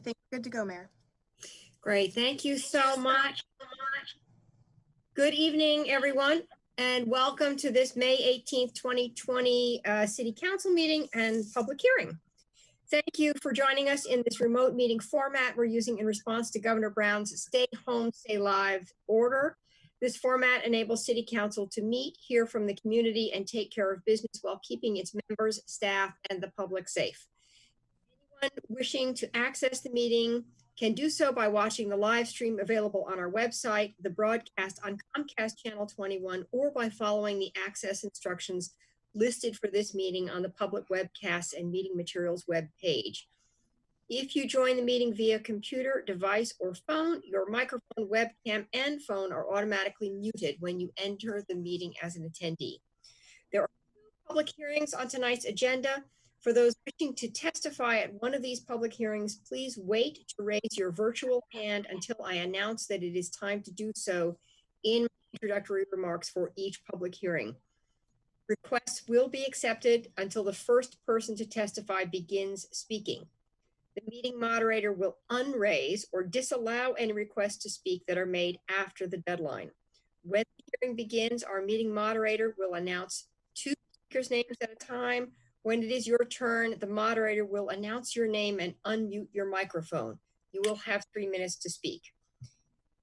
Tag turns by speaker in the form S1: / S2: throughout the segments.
S1: think we're good to go, Mayor.
S2: Great, thank you so much. Good evening, everyone, and welcome to this May 18th, 2020 City Council meeting and public hearing. Thank you for joining us in this remote meeting format we're using in response to Governor Brown's Stay Home, Stay Live order. This format enables City Council to meet, hear from the community, and take care of business while keeping its members, staff, and the public safe. Anyone wishing to access the meeting can do so by watching the live stream available on our website, the broadcast on Comcast Channel 21, or by following the access instructions listed for this meeting on the public webcasts and meeting materials web page. If you join the meeting via computer, device, or phone, your microphone, webcam, and phone are automatically muted when you enter the meeting as an attendee. There are two public hearings on tonight's agenda. For those wishing to testify at one of these public hearings, please wait to raise your virtual hand until I announce that it is time to do so in introductory remarks for each public hearing. Requests will be accepted until the first person to testify begins speaking. The meeting moderator will unraise or disallow any requests to speak that are made after the deadline. When the hearing begins, our meeting moderator will announce two speakers' names at a time. When it is your turn, the moderator will announce your name and unmute your microphone. You will have 3 minutes to speak.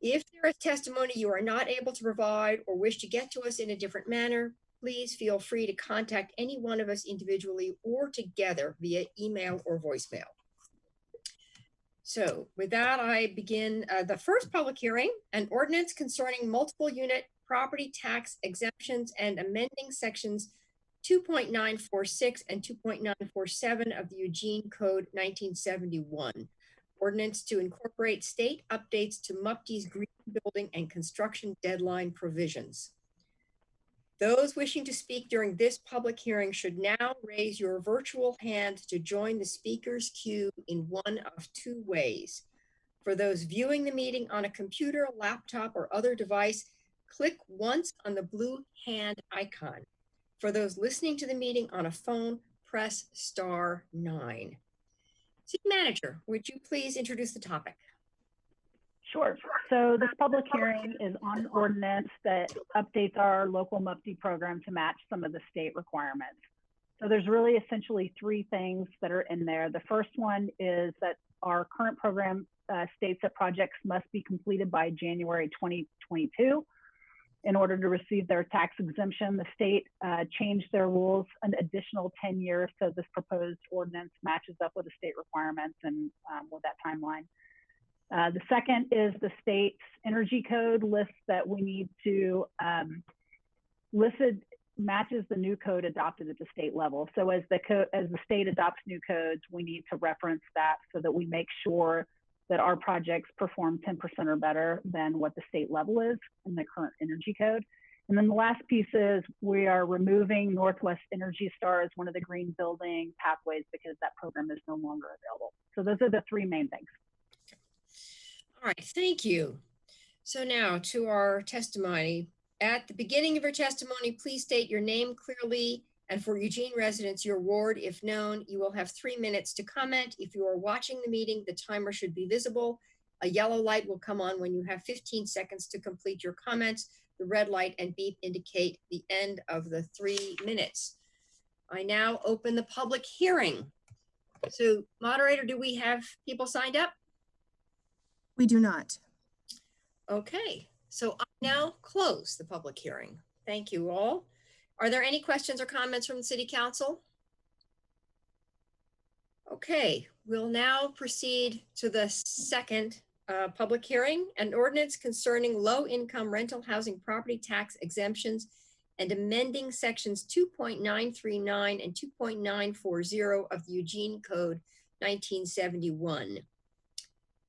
S2: If there is testimony you are not able to provide or wish to get to us in a different manner, please feel free to contact any one of us individually or together via email or voicemail. So with that, I begin the first public hearing, an ordinance concerning multiple unit property tax exemptions and amending sections 2.946 and 2.947 of the Eugene Code 1971. Ordinance to incorporate state updates to MUPT's green building and construction deadline provisions. Those wishing to speak during this public hearing should now raise your virtual hand to join the speakers queue in one of two ways. For those viewing the meeting on a computer, laptop, or other device, click once on the blue hand icon. For those listening to the meeting on a phone, press *9. City Manager, would you please introduce the topic?
S3: Sure. So this public hearing is on an ordinance that updates our local MUPTI program to match some of the state requirements. So there's really essentially three things that are in there. The first one is that our current program states that projects must be completed by January 2022. In order to receive their tax exemption, the state changed their rules an additional 10 years. So this proposed ordinance matches up with the state requirements and with that timeline. The second is the state's energy code lists that we need to listed matches the new code adopted at the state level. So as the state adopts new codes, we need to reference that so that we make sure that our projects perform 10% or better than what the state level is in the current energy code. And then the last piece is we are removing Northwest Energy Star as one of the green building pathways because that program is no longer available. So those are the three main things.
S2: All right, thank you. So now to our testimony. At the beginning of your testimony, please state your name clearly, and for Eugene residents, your ward, if known. You will have 3 minutes to comment. If you are watching the meeting, the timer should be visible. A yellow light will come on when you have 15 seconds to complete your comments. The red light and beep indicate the end of the 3 minutes. I now open the public hearing. So moderator, do we have people signed up?
S1: We do not.
S2: Okay, so I now close the public hearing. Thank you all. Are there any questions or comments from the City Council? Okay, we'll now proceed to the second public hearing, an ordinance concerning low-income rental housing property tax exemptions and amending sections 2.939 and 2.940 of the Eugene Code 1971.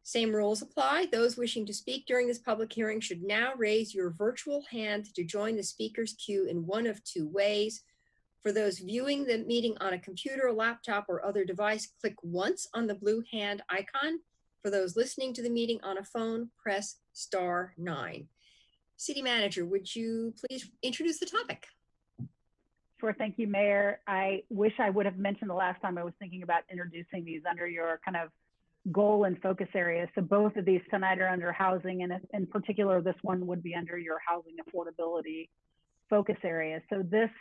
S2: Same rules apply. Those wishing to speak during this public hearing should now raise your virtual hand to join the speakers queue in one of two ways. For those viewing the meeting on a computer, laptop, or other device, click once on the blue hand icon. For those listening to the meeting on a phone, press *9. City Manager, would you please introduce the topic?
S3: Sure, thank you, Mayor. I wish I would have mentioned the last time I was thinking about introducing these under your kind of goal and focus areas. So both of these tonight are under housing, and in particular, this one would be under your housing affordability focus area. So this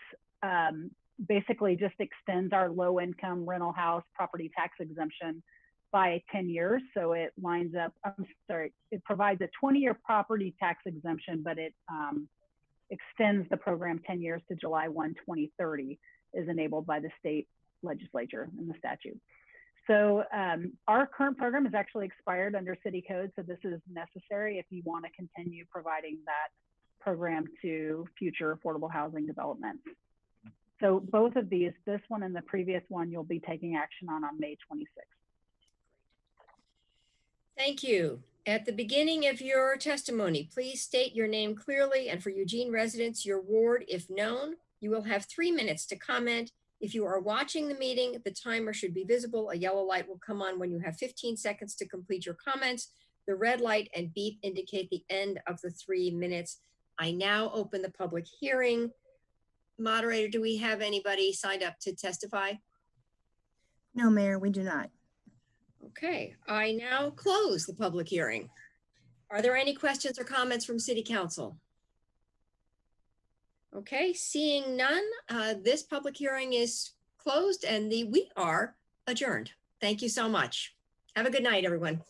S3: basically just extends our low income rental house property tax exemption by 10 years. So it lines up, it provides a 20-year property tax exemption, but it extends the program 10 years to July 1, 2030, is enabled by the state legislature in the statute. So our current program is actually expired under city code. So this is necessary if you want to continue providing that program to future affordable housing developments. So both of these, this one and the previous one, you'll be taking action on May 26th.
S2: Thank you. At the beginning of your testimony, please state your name clearly, and for Eugene residents, your ward if known. You will have 3 minutes to comment. If you are watching the meeting, the timer should be visible. A yellow light will come on when you have 15 seconds to complete your comments. The red light and beep indicate the end of the 3 minutes. I now open the public hearing. Moderator, do we have anybody signed up to testify?
S1: No, Mayor, we do not.
S2: Okay, I now close the public hearing. Are there any questions or comments from City Council? Okay, seeing none, this public hearing is closed and we are adjourned. Thank you so much. Have a good night, everyone.